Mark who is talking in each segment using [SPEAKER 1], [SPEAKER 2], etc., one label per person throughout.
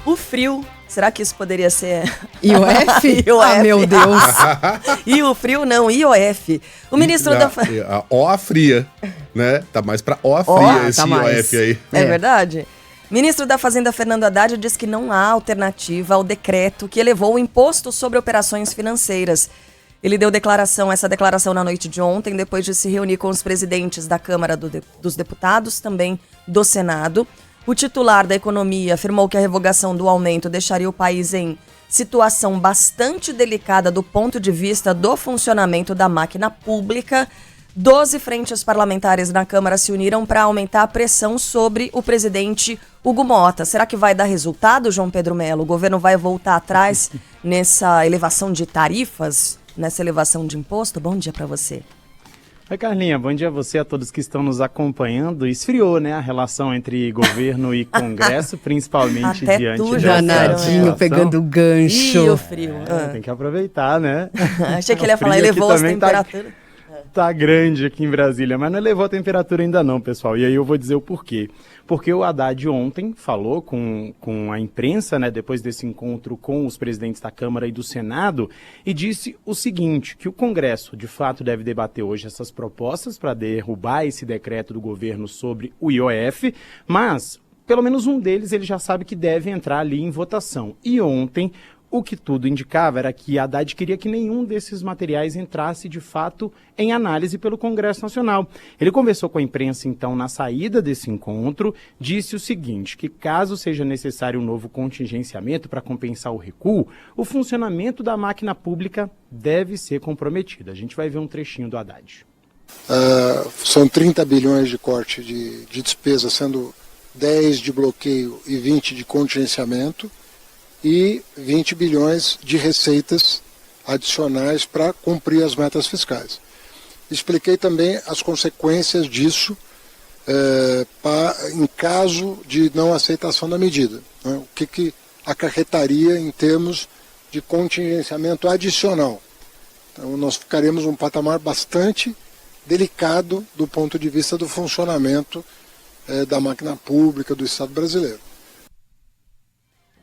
[SPEAKER 1] O frio, será que isso poderia ser...
[SPEAKER 2] IOF?
[SPEAKER 1] IOF.
[SPEAKER 2] Ah, meu Deus.
[SPEAKER 1] E o frio não, IOF. O ministro
[SPEAKER 3] A OA fria, né? Tá mais pra OA
[SPEAKER 1] Ó,
[SPEAKER 3] fria esse
[SPEAKER 2] tá mais.
[SPEAKER 3] IOF aí.
[SPEAKER 1] É verdade? Ministro da Fazenda, Fernando Haddad, diz que não há alternativa ao decreto que elevou o imposto sobre operações financeiras. Ele deu essa declaração na noite de ontem, depois de se reunir com os presidentes da Câmara dos Deputados, também do Senado. O titular da Economia afirmou que a revogação do aumento deixaria o país em situação bastante delicada do ponto de vista do funcionamento da máquina pública. 12 frentes parlamentares na Câmara se uniram para aumentar a pressão sobre o presidente Hugo Mota. Será que vai dar resultado, João Pedro Mello? O governo vai voltar atrás nessa elevação de tarifas, nessa elevação de imposto? Bom dia para você.
[SPEAKER 4] Oi, Carlinha, bom dia a você, a todos que estão nos acompanhando. Esfriou, né, a relação entre governo e Congresso, principalmente
[SPEAKER 1] Até
[SPEAKER 4] diante
[SPEAKER 1] tu,
[SPEAKER 4] dessa
[SPEAKER 2] Danadinho,
[SPEAKER 4] situação.
[SPEAKER 2] pegando o gancho.
[SPEAKER 1] Ih, o frio.
[SPEAKER 4] Tem que aproveitar, né?
[SPEAKER 1] Achei que ele ia
[SPEAKER 4] O
[SPEAKER 1] falar,
[SPEAKER 4] frio
[SPEAKER 1] elevou
[SPEAKER 4] aqui
[SPEAKER 1] as
[SPEAKER 4] também
[SPEAKER 1] temperaturas.
[SPEAKER 4] Tá grande aqui em Brasília, mas não elevou a temperatura ainda não, pessoal. E aí eu vou dizer o porquê. Porque o Haddad ontem falou com a imprensa, né, depois desse encontro com os presidentes da Câmara e do Senado, e disse o seguinte, que o Congresso, de fato, deve debater hoje essas propostas para derrubar esse decreto do governo sobre o IOF, mas, pelo menos um deles, ele já sabe que deve entrar ali em votação. E ontem, o que tudo indicava era que Haddad queria que nenhum desses materiais entrasse, de fato, em análise pelo Congresso Nacional. Ele conversou com a imprensa, então, na saída desse encontro, disse o seguinte, que caso seja necessário um novo contingenciamento para compensar o recuo, o funcionamento da máquina pública deve ser comprometido. A gente vai ver um trechinho do Haddad.
[SPEAKER 5] São 30 bilhões de corte de despesa, sendo 10 de bloqueio e 20 de contingenciamento, e 20 bilhões de receitas adicionais para cumprir as metas fiscais. Expliquei também as consequências disso em caso de não aceitação da medida, né? O que acarretaria em termos de contingenciamento adicional. Então nós ficaremos num patamar bastante delicado do ponto de vista do funcionamento da máquina pública do Estado brasileiro.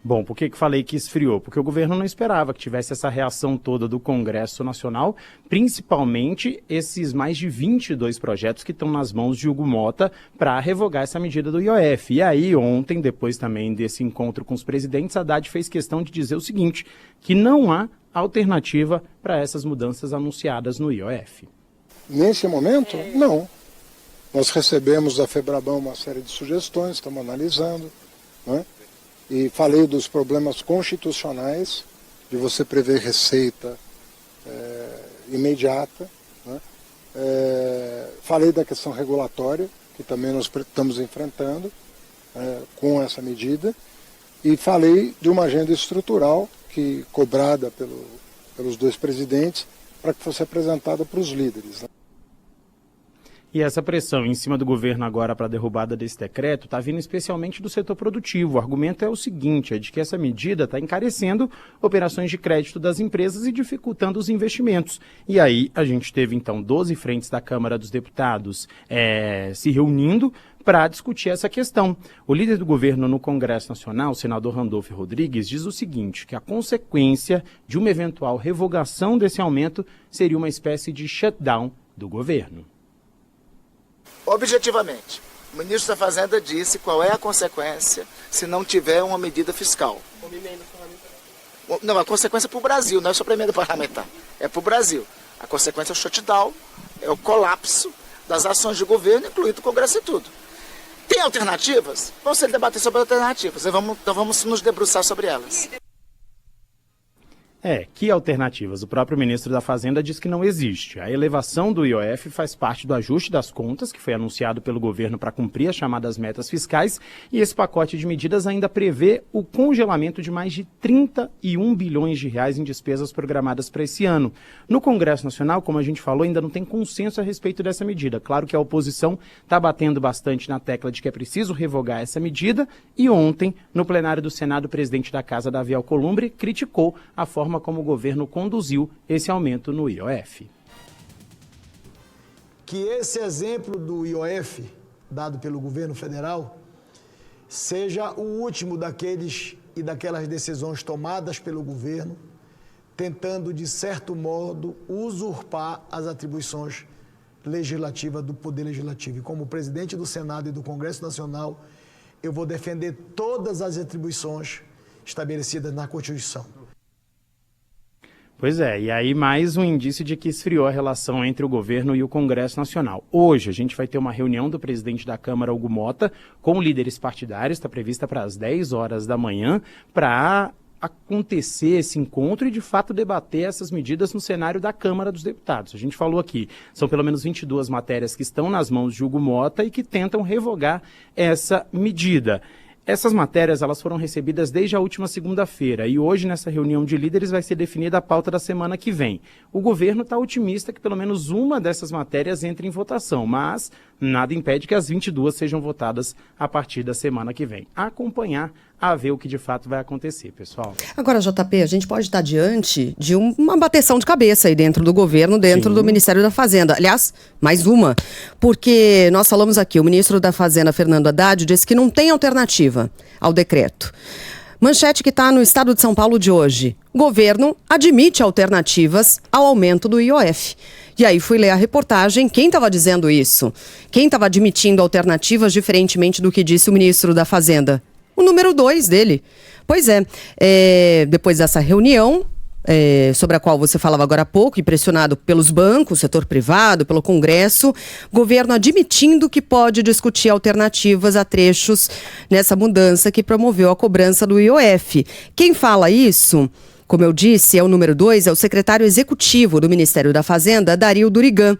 [SPEAKER 4] Bom, por que falei que esfriou? Porque o governo não esperava que tivesse essa reação toda do Congresso Nacional, principalmente esses mais de 22 projetos que estão nas mãos de Hugo Mota para revogar essa medida do IOF. E aí, ontem, depois também desse encontro com os presidentes, Haddad fez questão de dizer o seguinte, que não há alternativa para essas mudanças anunciadas no IOF.
[SPEAKER 5] Nesse momento, não. Nós recebemos da FEBRABAN uma série de sugestões, estamos analisando, né? E falei dos problemas constitucionais, de você prever receita imediata, né? Falei da questão regulatória, que também nós estamos enfrentando com essa medida, e falei de uma agenda estrutural que cobrada pelos dois presidentes para que fosse apresentada para os líderes, né?
[SPEAKER 4] E essa pressão em cima do governo agora para a derrubada desse decreto está vindo especialmente do setor produtivo. O argumento é o seguinte, é de que essa medida está encarecendo operações de crédito das empresas e dificultando os investimentos. E aí a gente teve então 12 frentes da Câmara dos Deputados se reunindo para discutir essa questão. O líder do governo no Congresso Nacional, o senador Randolfo Rodrigues, diz o seguinte, que a consequência de uma eventual revogação desse aumento seria uma espécie de shutdown do governo.
[SPEAKER 6] Objetivamente, o ministro da Fazenda disse qual é a consequência se não tiver uma medida fiscal. Não, a consequência é para o Brasil, não é só para a emenda parlamentar, é para o Brasil. A consequência é o shutdown, é o colapso das ações de governo, incluindo o Congresso e tudo. Tem alternativas? Vamos debater sobre alternativas, então vamos nos debruçar sobre elas.
[SPEAKER 4] Que alternativas? O próprio ministro da Fazenda diz que não existe. A elevação do IOF faz parte do ajuste das contas, que foi anunciado pelo governo para cumprir as chamadas metas fiscais, e esse pacote de medidas ainda prevê o congelamento de mais de 31 bilhões de reais em despesas programadas para esse ano. No Congresso Nacional, como a gente falou, ainda não tem consenso a respeito dessa medida. Claro que a oposição está batendo bastante na tecla de que é preciso revogar essa medida, e ontem, no plenário do Senado, o presidente da Casa, Davi Alcolumbre, criticou a forma como o governo conduziu esse aumento no IOF.
[SPEAKER 7] Que esse exemplo do IOF, dado pelo governo federal, seja o último daqueles e daquelas decisões tomadas pelo governo, tentando, de certo modo, usurpar as atribuições legislativas do Poder Legislativo. E como presidente do Senado e do Congresso Nacional, eu vou defender todas as atribuições estabelecidas na Constituição.
[SPEAKER 4] Pois é, e aí mais um indício de que esfriou a relação entre o governo e o Congresso Nacional. Hoje a gente vai ter uma reunião do presidente da Câmara, Hugo Mota, com líderes partidários, está prevista para as 10 horas da manhã, para acontecer esse encontro e de fato debater essas medidas no cenário da Câmara dos Deputados. A gente falou aqui, são pelo menos 22 matérias que estão nas mãos de Hugo Mota e que tentam revogar essa medida. Essas matérias elas foram recebidas desde a última segunda-feira e hoje nessa reunião de líderes vai ser definida a pauta da semana que vem. O governo está otimista que pelo menos uma dessas matérias entre em votação, mas nada impede que as 22 sejam votadas a partir da semana que vem. A acompanhar, a ver o que de fato vai acontecer, pessoal.
[SPEAKER 2] Agora, JP, a gente pode estar diante de uma bateção de cabeça aí dentro do governo, dentro do Ministério da Fazenda. Aliás, mais uma, porque nós falamos aqui, o ministro da Fazenda, Fernando Haddad, disse que não tem alternativa ao decreto. Manchete que está no Estado de São Paulo de hoje. Governo admite alternativas ao aumento do IOF. E aí fui ler a reportagem, quem estava dizendo isso? Quem estava admitindo alternativas diferentemente do que disse o ministro da Fazenda? O número 2 dele. Pois é, depois dessa reunião, sobre a qual você falava agora há pouco, e pressionado pelos bancos, setor privado, pelo Congresso, governo admitindo que pode discutir alternativas a trechos nessa mudança que promoveu a cobrança do IOF. Quem fala isso, como eu disse, é o número 2, é o secretário executivo do Ministério da Fazenda, Dario Durigan.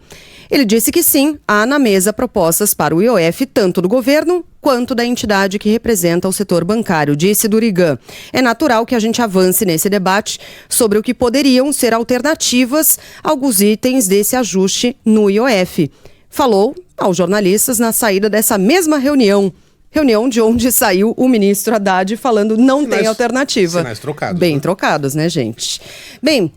[SPEAKER 2] Ele disse que sim, há na mesa propostas para o IOF, tanto do governo quanto da entidade que representa o setor bancário, disse Durigan. É natural que a gente avance nesse debate sobre o que poderiam ser alternativas a alguns itens desse ajuste no IOF. Falou aos jornalistas na saída dessa mesma reunião de onde saiu o ministro Haddad falando não tem alternativa.
[SPEAKER 3] Sinais trocados.
[SPEAKER 2] Bem trocados, né, gente? Bem,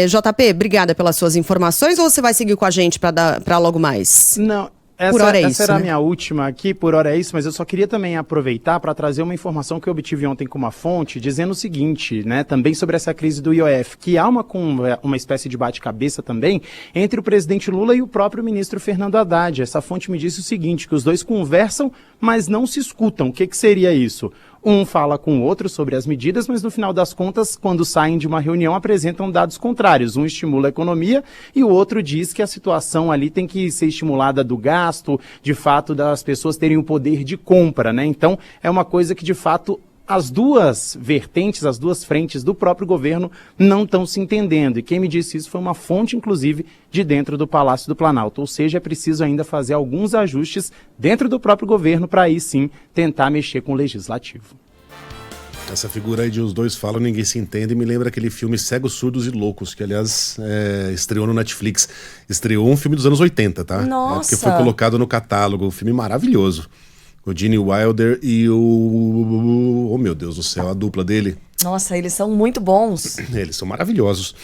[SPEAKER 2] JP, obrigada pelas suas informações, ou você vai seguir com a gente para logo mais?
[SPEAKER 4] Não. Essa era a minha última aqui, por hora é isso, mas eu só queria também aproveitar para trazer uma informação que eu obtive ontem com uma fonte, dizendo o seguinte, né, também sobre essa crise do IOF, que há uma espécie de bate-cabeça também entre o presidente Lula e o próprio ministro Fernando Haddad. Essa fonte me disse o seguinte, que os dois conversam, mas não se escutam. O que seria isso? Um fala com o outro sobre as medidas, mas no final das contas, quando saem de uma reunião, apresentam dados contrários. Um estimula a economia e o outro diz que a situação ali tem que ser estimulada do gasto, de fato, das pessoas terem o poder de compra, né? Então, é uma coisa que, de fato, as duas vertentes, as duas frentes do próprio governo não estão se entendendo. E quem me disse isso foi uma fonte, inclusive, de dentro do Palácio do Planalto. Ou seja, é preciso ainda fazer alguns ajustes dentro do próprio governo para aí sim tentar mexer com o legislativo.
[SPEAKER 3] Essa figura aí de os dois falam, ninguém se entende, me lembra aquele filme Cegos, Surdos e Loucos, que aliás estreou no Netflix. Estreou um filme dos anos 80, tá?
[SPEAKER 1] Nossa!
[SPEAKER 3] Que foi colocado no catálogo, um filme maravilhoso. O Gene Wilder e o... Oh, meu Deus do céu, a dupla dele.
[SPEAKER 1] Nossa, eles são muito bons.
[SPEAKER 3] Eles são maravilhosos.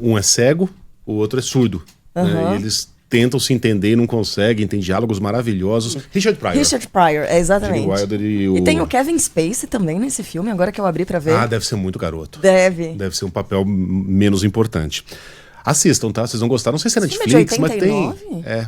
[SPEAKER 3] Um é cego, o outro é surdo. Né? E eles tentam se entender e não conseguem, tem diálogos maravilhosos. Richard Pryor,
[SPEAKER 1] exatamente.
[SPEAKER 3] Gene Wilder e
[SPEAKER 1] tem o Kevin Spacey também nesse filme, agora que eu abri pra ver.
[SPEAKER 3] Ah, deve ser muito garoto.
[SPEAKER 1] Deve
[SPEAKER 3] ser um papel menos importante. Assistam, tá? Vocês vão gostar. Não sei se é Netflix,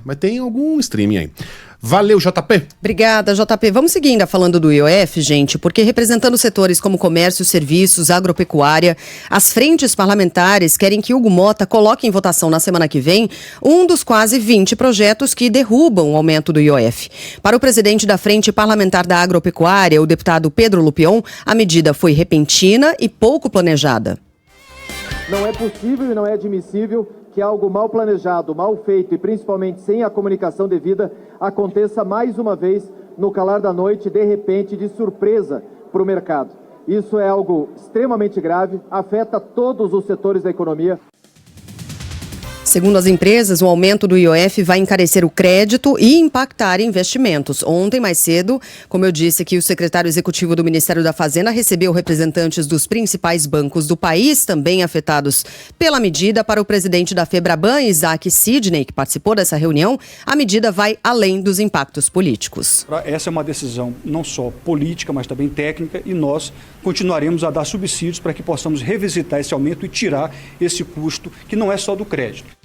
[SPEAKER 3] mas tem algum streaming aí. Valeu, JP.
[SPEAKER 2] Obrigada, JP. Vamos seguir ainda falando do IOF, gente, porque representando setores como comércio, serviços, agropecuária, as frentes parlamentares querem que Hugo Mota coloque em votação na semana que vem um dos quase 20 projetos que derrubam o aumento do IOF. Para o presidente da Frente Parlamentar da Agropecuária, o deputado Pedro Lupion, a medida foi repentina e pouco planejada.
[SPEAKER 8] Não é possível e não é admissível que algo mal planejado, mal feito e principalmente sem a comunicação devida aconteça mais uma vez no calar da noite, de repente, de surpresa para o mercado. Isso é algo extremamente grave, afeta todos os setores da economia.
[SPEAKER 2] Segundo as empresas, o aumento do IOF vai encarecer o crédito e impactar investimentos. Ontem, mais cedo, como eu disse aqui, o secretário executivo do Ministério da Fazenda recebeu representantes dos principais bancos do país, também afetados pela medida. Para o presidente da Febraban, Isaac Sidney, que participou dessa reunião, a medida vai além dos impactos políticos.
[SPEAKER 9] Essa é uma decisão não só política, mas também técnica, e nós continuaremos a dar subsídios para que possamos revisitar esse aumento e tirar esse custo, que não é só do crédito.